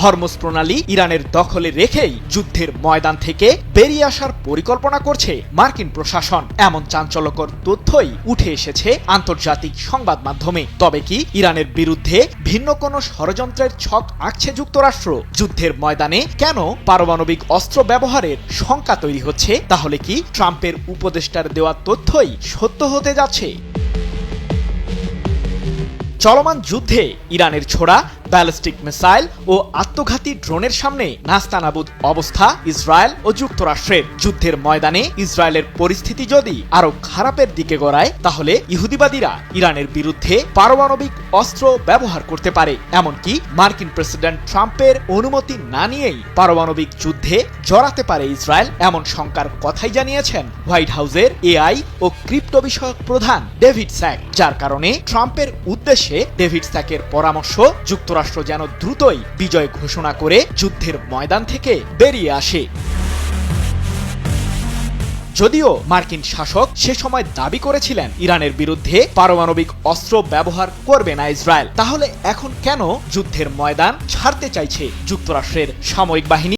Hormuz প্রণালী ইরানের দখলে রেখেই যুদ্ধের ময়দান থেকে বেরিয়ে আসার পরিকল্পনা করছে মার্কিন প্রশাসন। এমন চাঞ্চল্যকর তথ্যই উঠে এসেছে আন্তর্জাতিক সংবাদ মাধ্যমে। তবে কি ইরানের বিরুদ্ধে ভিন্ন কোনো ষড়যন্ত্রের ছক আঁকছে যুক্তরাষ্ট্র? যুদ্ধের ময়দানে কেন পারমাণবিক অস্ত্র ব্যবহারের শঙ্কা তৈরি হচ্ছে? তাহলে কি ট্রাম্পের উপদেষ্টার দেওয়া তথ্যই সত্য হতে যাচ্ছে? চলমান যুদ্ধে ইরানের ছোড়া ব্যালিস্টিক মিসাইল ও আত্মঘাতী ড্রোনের সামনে নাস্তানাবুদ অবস্থা ইসরায়েল ও যুক্তরাষ্ট্রের। যুদ্ধের ময়দানে ইসরায়েলের পরিস্থিতি যদি আরো খারাপের দিকে গড়ায়, তাহলে ইহুদিবাদীরা ইরানের বিরুদ্ধে পারমাণবিক অস্ত্র ব্যবহার করতে পারে। এমনকি মার্কিন প্রেসিডেন্ট ট্রাম্পের অনুমতি না নিয়েই পারমাণবিক যুদ্ধে জড়াতে পারে ইসরায়েল, এমন শঙ্কার কথাই জানিয়েছেন হোয়াইট হাউসের এআই ও ক্রিপ্টো বিষয়ক প্রধান ডেভিড স্যাক। যার কারণে ট্রাম্পের উদ্দেশ্যে ডেভিড স্যাকের পরামর্শ যুক্তরাষ্ট্র যেন দ্রুতই বিজয় ঘোষণা করে যুদ্ধের ময়দান থেকে বেরিয়ে আসে। যদিও মার্কিন শাসক সে সময় দাবি করেছিলেন ইরানের বিরুদ্ধে পারমাণবিক অস্ত্র ব্যবহার করবে না ইসরায়েল, তাহলে এখন কেন যুদ্ধের ময়দান ছাড়তে চাইছে যুক্তরাষ্ট্রের সামরিক বাহিনী?